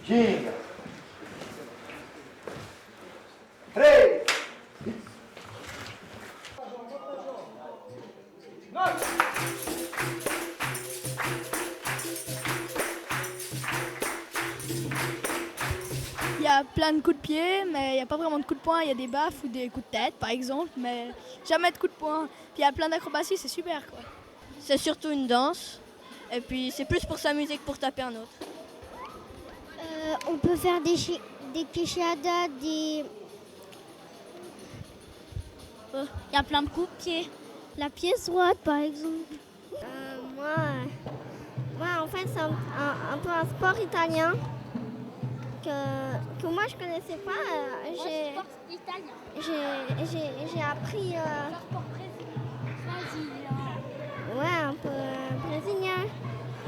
5, 3, Il y a plein de coups de pied, mais il n'y a pas vraiment de coups de poing. Il y a des baffes ou des coups de tête, par exemple, mais jamais de coups de poing. Puis il y a plein d'acrobaties, c'est super, quoi. C'est surtout une danse. Et puis c'est plus pour s'amuser que pour taper un autre. On peut faire des quichadas, des... Il y a plein de coups de pied. la pièce droite, par exemple. Moi, en fait, c'est un peu un sport italien que moi, je connaissais pas. Sport italien. J'ai appris... Sport brésilien. Ouais, un peu brésilien.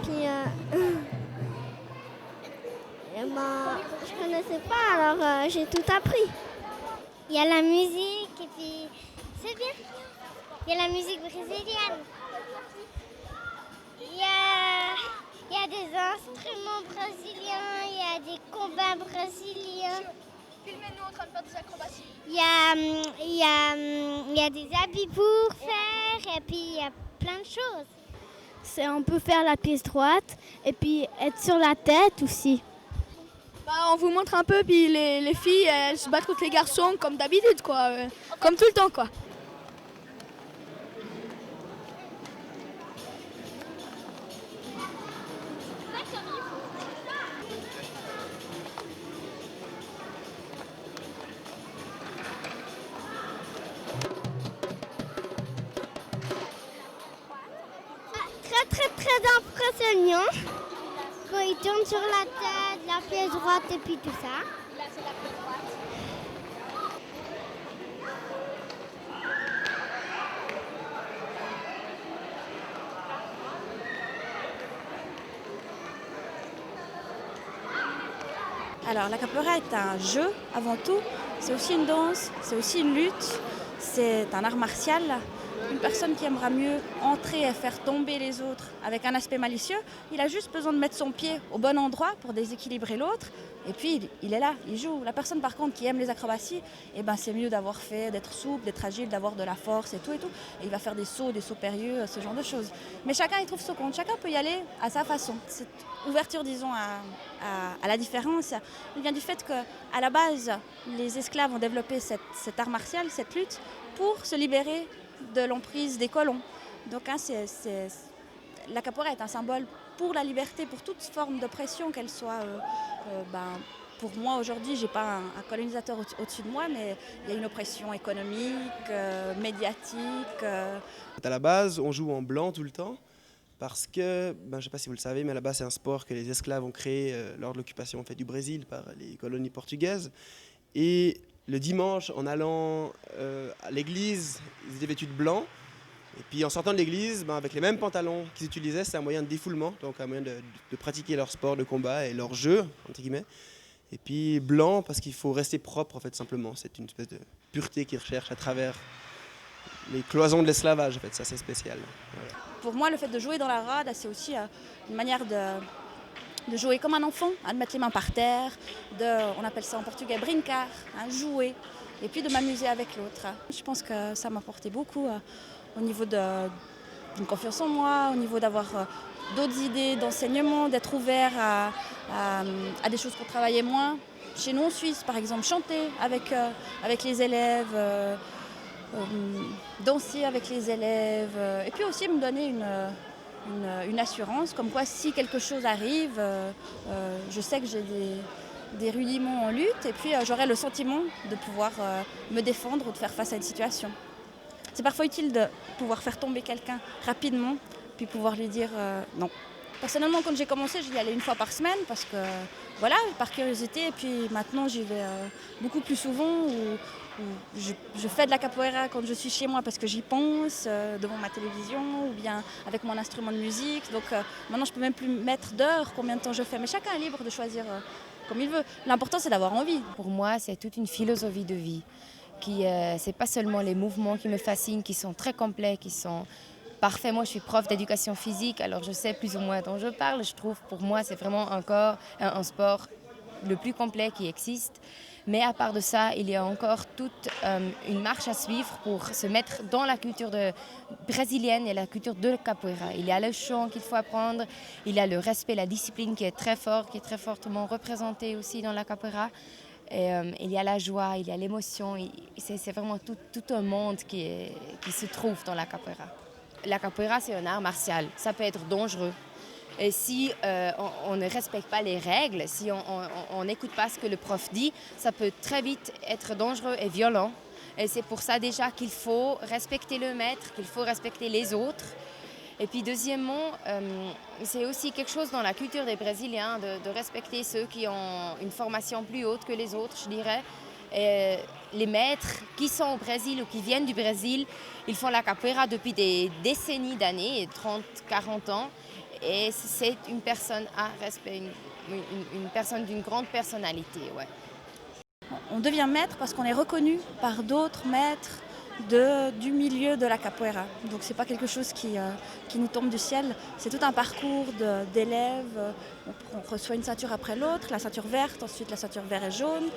Puis, je connaissais pas, alors j'ai tout appris. Il y a la musique et puis c'est bien. Il y a la musique brésilienne. Il y a des instruments brésiliens, il y a des combats brésiliens. Filmez-nous en train de faire des acrobaties. Il y a des habits pour faire et puis il y a plein de choses. On peut faire la pièce droite et puis être sur la tête aussi. On vous montre un peu, puis les filles, elles se battent contre les garçons comme d'habitude, quoi. Comme tout le temps, quoi. Très très très impressionnant quand ils tournent sur la tête, la pièce droite et puis tout ça. Là, c'est la pièce droite. Alors la capoeira est un jeu avant tout, c'est aussi une danse, c'est aussi une lutte, c'est un art martial. Une personne qui aimera mieux entrer et faire tomber les autres avec un aspect malicieux, il a juste besoin de mettre son pied au bon endroit pour déséquilibrer l'autre. Et puis il est là, il joue. La personne par contre qui aime les acrobaties, c'est mieux d'avoir fait, d'être souple, d'être agile, d'avoir de la force et tout. Et il va faire des sauts périlleux, ce genre de choses. Mais chacun y trouve son compte, chacun peut y aller à sa façon. Cette ouverture, disons, à la différence, elle vient du fait qu'à la base, les esclaves ont développé cet art martial, cette lutte, pour se libérer de l'emprise des colons. Donc la capoeira est un symbole pour la liberté, pour toute forme d'oppression, qu'elle soit... pour moi aujourd'hui, j'ai pas un colonisateur au-dessus de moi, mais il y a une oppression économique, médiatique. À la base, on joue en blanc tout le temps, parce que, je ne sais pas si vous le savez, mais à la base c'est un sport que les esclaves ont créé lors de l'occupation en fait, du Brésil par les colonies portugaises. Et le dimanche, en allant à l'église, ils étaient vêtus de blanc. Et puis en sortant de l'église, avec les mêmes pantalons qu'ils utilisaient, c'est un moyen de défoulement, donc un moyen de pratiquer leur sport de combat et leur jeu, entre guillemets. Et puis blanc, parce qu'il faut rester propre, en fait, simplement. C'est une espèce de pureté qu'ils recherchent à travers les cloisons de l'esclavage, en fait. Ça, c'est spécial. Voilà. Pour moi, le fait de jouer dans la rade, c'est aussi une manière de jouer comme un enfant, de mettre les mains par terre, on appelle ça en portugais brincar, jouer, et puis de m'amuser avec l'autre. Je pense que ça m'a apporté beaucoup au niveau d'une confiance en moi, au niveau d'avoir d'autres idées d'enseignement, d'être ouvert à des choses qu'on travaillait moins. Chez nous en Suisse, par exemple, chanter avec les élèves, danser avec les élèves, et puis aussi me donner une assurance, comme quoi si quelque chose arrive, je sais que j'ai des rudiments en lutte, et puis j'aurai le sentiment de pouvoir me défendre ou de faire face à une situation. C'est parfois utile de pouvoir faire tomber quelqu'un rapidement, puis pouvoir lui dire non. Personnellement, quand j'ai commencé, j'y allais une fois par semaine, parce que voilà, par curiosité, et puis maintenant j'y vais beaucoup plus souvent, je fais de la capoeira quand je suis chez moi parce que j'y pense, devant ma télévision ou bien avec mon instrument de musique. Donc maintenant je ne peux même plus mettre d'heures combien de temps je fais, mais chacun est libre de choisir comme il veut. L'important c'est d'avoir envie. Pour moi c'est toute une philosophie de vie. C'est pas seulement les mouvements qui me fascinent, qui sont très complets, qui sont parfaits. Moi je suis prof d'éducation physique, alors je sais plus ou moins dont je parle. Je trouve pour moi c'est vraiment encore un sport le plus complet qui existe. Mais à part de ça, il y a encore toute une marche à suivre pour se mettre dans la culture brésilienne et la culture de capoeira. Il y a le chant qu'il faut apprendre, il y a le respect, la discipline qui est très fort, qui est très fortement représentée aussi dans la capoeira. Et, il y a la joie, il y a l'émotion, c'est vraiment tout un monde qui se trouve dans la capoeira. La capoeira, c'est un art martial, ça peut être dangereux. Et si on ne respecte pas les règles, si on n'écoute pas ce que le prof dit, ça peut très vite être dangereux et violent. Et c'est pour ça déjà qu'il faut respecter le maître, qu'il faut respecter les autres. Et puis deuxièmement, c'est aussi quelque chose dans la culture des Brésiliens de respecter ceux qui ont une formation plus haute que les autres, je dirais. Et les maîtres qui sont au Brésil ou qui viennent du Brésil, ils font la capoeira depuis des décennies d'années, 30, 40 ans. Et c'est une personne à respect, une personne d'une grande personnalité. Ouais. On devient maître parce qu'on est reconnu par d'autres maîtres du milieu de la capoeira. Donc c'est pas quelque chose qui nous tombe du ciel, c'est tout un parcours d'élèves. On reçoit une ceinture après l'autre, la ceinture verte, ensuite la ceinture vert et jaune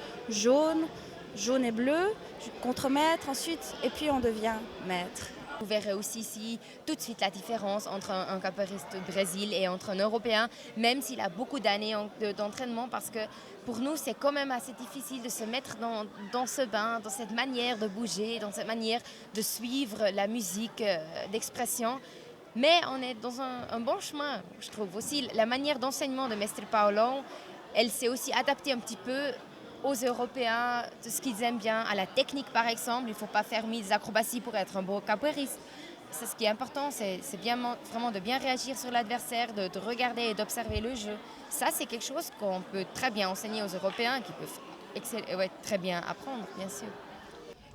et bleu, contre-maître ensuite, et puis on devient maître. Vous verrez aussi ici tout de suite la différence entre un capoeiriste du Brésil et entre un Européen, même s'il a beaucoup d'années d'entraînement, parce que pour nous, c'est quand même assez difficile de se mettre dans ce bain, dans cette manière de bouger, dans cette manière de suivre la musique d'expression. Mais on est dans un bon chemin, je trouve aussi. La manière d'enseignement de Mestre Paulo, elle s'est aussi adaptée un petit peu aux Européens, de ce qu'ils aiment bien, à la technique par exemple. Il ne faut pas faire 1000 acrobaties pour être un beau capoeiriste. C'est ce qui est important, c'est vraiment de bien réagir sur l'adversaire, de regarder et d'observer le jeu. Ça, c'est quelque chose qu'on peut très bien enseigner aux Européens, qui peuvent très bien apprendre, bien sûr.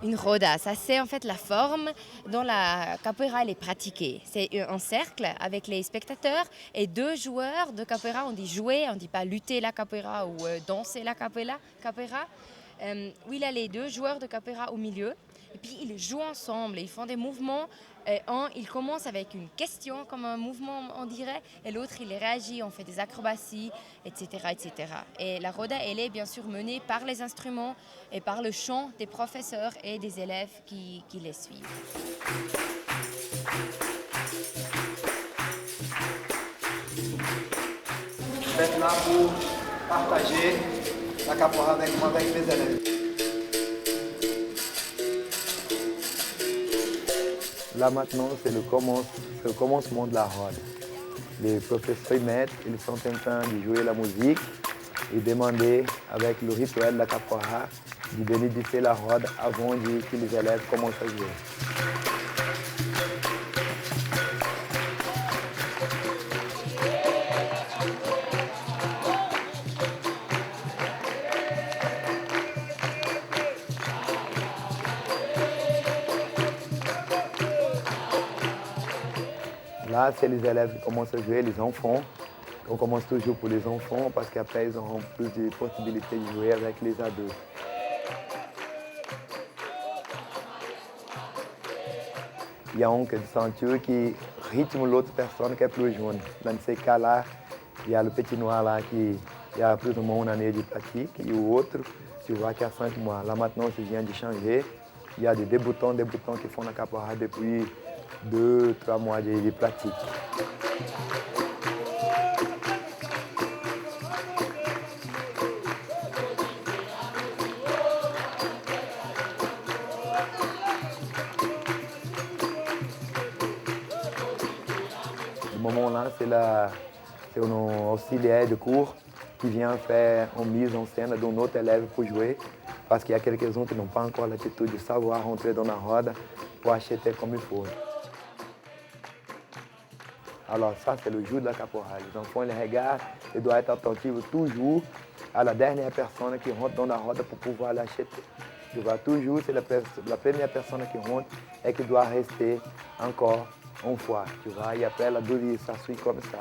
Une roda, ça c'est en fait la forme dont la capoeira elle est pratiquée. C'est un cercle avec les spectateurs et 2 joueurs de capoeira. On dit jouer, on ne dit pas lutter la capoeira ou danser la capoeira. Où il y a les 2 joueurs de capoeira au milieu. Et puis ils jouent ensemble et ils font des mouvements. Il commence avec une question, comme un mouvement on dirait, et l'autre il réagit, on fait des acrobaties, etc., etc. Et la roda, elle est bien sûr menée par les instruments et par le chant des professeurs et des élèves qui les suivent. Je vais être là pour partager la capoeira avec moi, avec mes élèves. Là maintenant, c'est le commencement de la roda. Les professeurs et maîtres, ils sont en train de jouer la musique et demander avec le rituel de la capoeira de bénédicter la roda avant que les élèves commencent à jouer. Là, c'est les élèves qui commencent à jouer, les enfants. On commence toujours pour les enfants parce qu'après, ils auront plus de possibilités de jouer avec les adultes. Il y a un ceinture qui rythme l'autre personne qui est plus jeune. Dans ces cas-là, il y a le petit noir là qui a plus ou moins une année de pratique et l'autre, tu vois, qui a 5 mois. Là maintenant, ça vient de changer. Il y a des débutants qui font la capoeira depuis 2-3 mois de pratique. Ce moment-là, c'est un auxiliaire de cours qui vient faire une mise en scène d'un autre élève pour jouer, parce qu'il y a quelques-uns qui n'ont pas encore l'attitude de savoir rentrer dans la roda pour acheter comme il faut. Alors ça, c'est le jeu de la capoeira. Les enfants les regardent et doivent être attentifs toujours à la dernière personne qui rentre dans la roda pour pouvoir l'acheter. Tu vois, toujours, c'est la première personne qui rentre et qui doit rester encore une fois. Tu vois, et après, la deuxième, ça suit comme ça.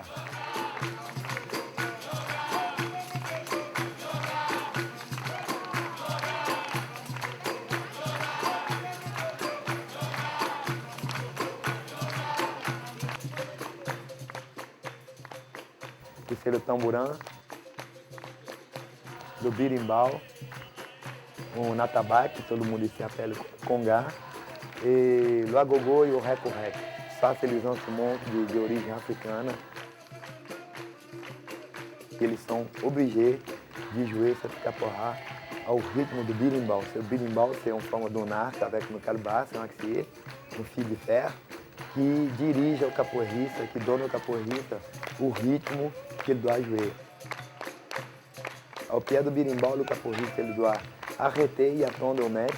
C'est le tambourin. do birimbau, o natabaque, todo mundo ici appelle conga, et le agogo et le reco-rec. Ça, c'est les instruments d'origine africaine. Eles sont obligés de jouer cette capoeira ao rythme do birimbau. O birimbau é uma forma de um arco avec no calebasse, um axier, um fio de ferro, que dirige ao capoeirista, que dona ao capoeirista o ritmo que ele doit jouer. Au pied do birimbau, le capoeirista ele doit arrêter et attendre au maître,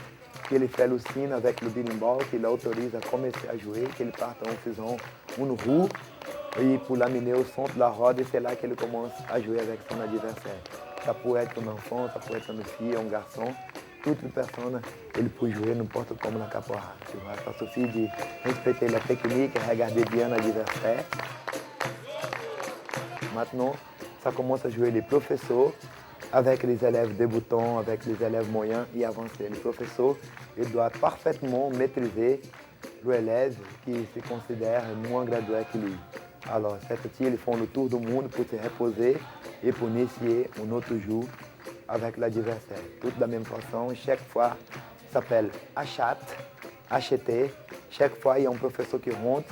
qu'il fait le signe avec le birimbau, qu'il autorise à commencer à jouer, qu'il parte en faisant une roue, et pour l'amener au centre de la roda, et c'est là qu'il commence à jouer avec son adversaire. Ça peut être un enfant, ça peut être une fille, un garçon, toute personne, ele peut jouer n'importe comment la capoeira. Tu vois, ça suffit de respecter la technique, regarder bien l'adversaire. Maintenant, ça commence à jouer les professeurs avec les élèves débutants, avec les élèves moyens et avancés. Le professeur, il doit parfaitement maîtriser l'élève qui se considère moins gradué que lui. Alors, cette fois-ci, ils font le tour du monde pour se reposer et pour initier un autre jour avec l'adversaire. Tout de la même façon, chaque fois, ça s'appelle acheter. Chaque fois, il y a un professeur qui rentre,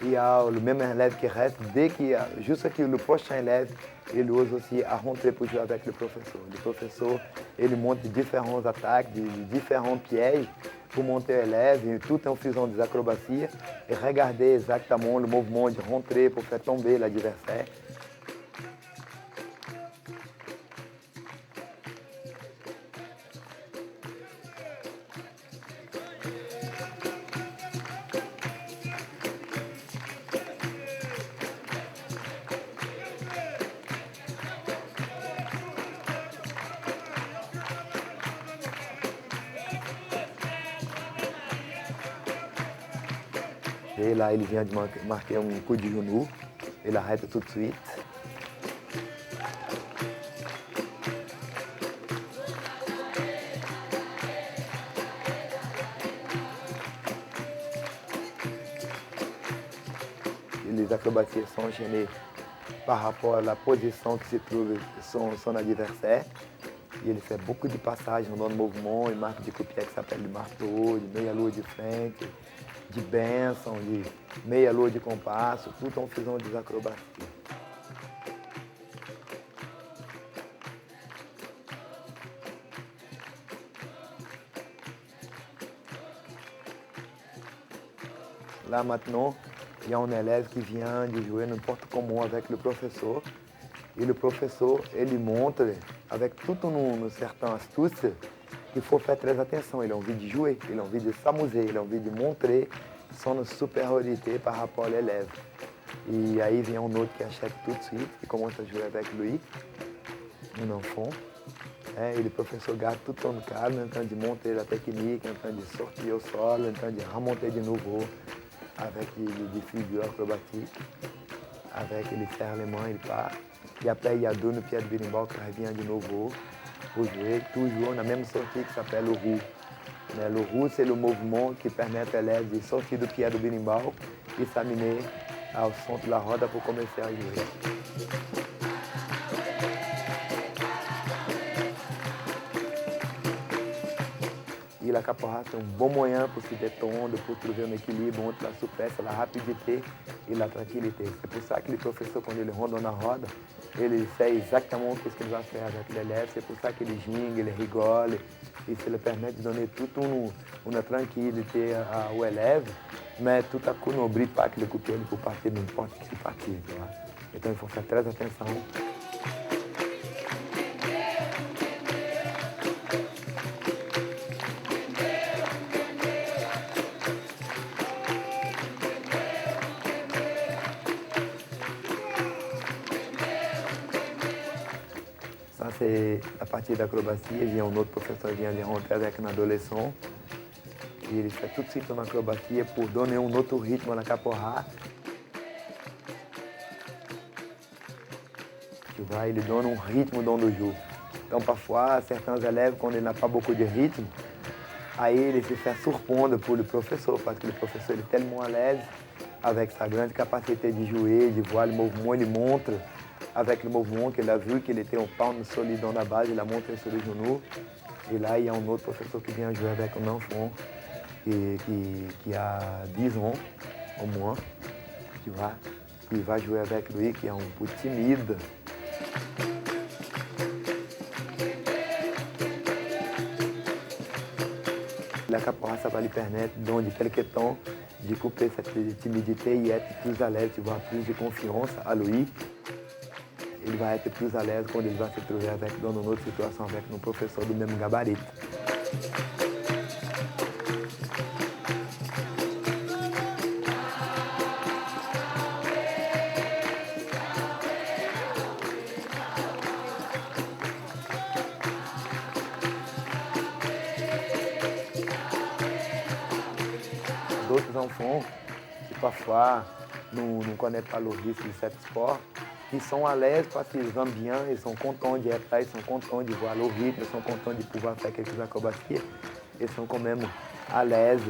il y a le même élève qui reste. Dès qu'il y a, juste que le prochain élève, il ose aussi à rentrer pour jouer avec le professeur. Le professeur, il monte différentes attaques, différents pièges pour monter l'élève, et tout en faisant des acrobaties et regarder exactement le mouvement de rentrer pour faire tomber l'adversaire. Et là, il vient de marquer un coup de genou, il arrête tout de suite. Et les acrobaties sont enchaînées par rapport à la position qui se trouve son adversaire. E ele fait beaucoup de passages dans le mouvement, il marque des coups de pied qui s'appellent de marteau, de meia-lua de frente, de benção, de meia-lua de compasso, tudo en faisant des acrobaties. Là maintenant, il y a un élève qui vient de jouer n'importe comment avec le professeur. Et le professeur, il montre avec toute une certaine astuce qu'il faut faire très attention. Il a envie de jouer, il a envie de s'amuser, il a envie de montrer son supériorité par rapport à l'élève. Et aí vient un autre qui achète tout de suite, qui commence à jouer avec lui, un enfant. Et le professeur garde tout son calme, en train de monter la technique, en train de sortir au sol, en train de remonter de nouveau avec des figures acrobatiques. Avec, il serre les mains, il part. Et après, il y a deux pieds de berimbau qui reviennent de nouveau pour jouer, toujours na même sortie qui s'appelle le roue. Mais le roue, c'est le mouvement qui permet à l'élève de sortir du pied do berimbau e s'amener ao centre de la roda pour commencer à jouer. E la capoeira, c'est un bon moyen pour se détendre, pour trouver un équilibre entre la souplesse, la rapidité et la tranquillité. C'est pour ça que le professeur, quand il rentre dans la roda, ele sait exactement ce qu'il va faire avec l'élève. C'est pour ça qu'il gingue, il rigole, et ça lui permet de donner toute une tranquillité ao élève, mais tout à coup, n'oublie pas que le coup de pied peut partir n'importe quelle partie. Donc il faut faire très attention. Ça, c'est la partie d'acrobatie. Il vient un autre professeur qui vient de rentrer avec un adolescent. Et il fait tout de suite une acrobatie pour donner un autre rythme à la capoeira. Tu vois, il donne un rythme dans le jeu. Donc parfois, certains élèves, quand ils n'ont pas beaucoup de rythme, aí il se fait surprendre pour le professeur, parce que le professeur est tellement à l'aise avec sa grande capacité de jouer, de voir le mouvement, il montre. avec le mouvement qu'il a vu qu'il était un pound solide dans la base, il a monté sur les genoux. Et là, il y a un autre professeur qui vient jouer avec un enfant qui a 10 ans au moins, tu vois. Il va jouer avec lui qui est un peu timide. La capoeira, ça va lui permettre, dans quelques temps, de couper cette timidité et être plus à l'aise, tu vois, plus de confiance à lui. Il va être plus à l'aise quando il va se trouver dans une autre situation avec un professeur du même gabarit. D'autres enfants qui parfois não connaissent pas le risque de cet sport, qui sont à l'aise parce qu'ils aiment bien, ils sont contents d'y être là, ils sont contents de voir le rythme, ils sont contents de pouvoir faire quelques acrobaties. Ils sont quand même à l'aise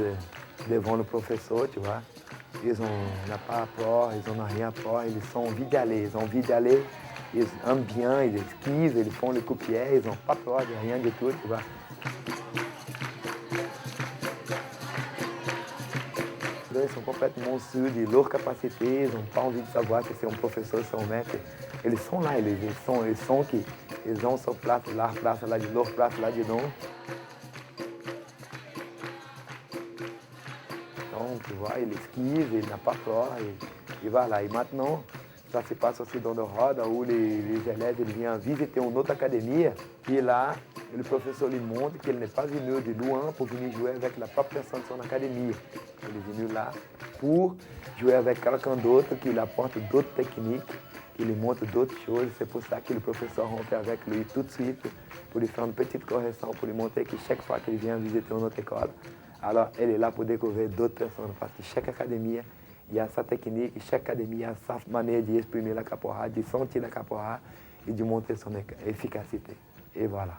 devant le professeur, tu vois. Ils n'ont pas peur, ils n'ont rien peur, ils ont envie d'aller, ils aiment bien, ils esquivent, ils font le coup-pied, ils n'ont pas peur de rien du tout, tu vois. Ils sont complètement sûrs de leur capacité, ils n'ont pas envie de savoir que c'est un professeur, c'est un maître. Eles sont là, eles sont qu'ils ont leur place là de leur place là-dedans. Donc, tu vois, il esquive, il n'a pas peur, et voilà. Et maintenant, ça se passe aussi dans le roda où les élèves ils viennent visiter une autre académie, et là, le professeur lui montre qu'il n'est pas venu de loin pour venir jouer avec la propre personne de son académie. Il est venu là pour jouer avec quelqu'un d'autre qui lui apporte d'autres techniques, qui lui montre d'autres choses. C'est pour ça que le professeur rentre avec lui tout de suite pour lui faire une petite correction, pour lui montrer que chaque fois qu'il vient visiter une autre école, alors elle est là pour découvrir d'autres personnes. Parce que chaque académie, il y a sa technique, chaque académie a sa manière d'exprimer la capoeira, de sentir la capoeira et de montrer son efficacité. Et voilà.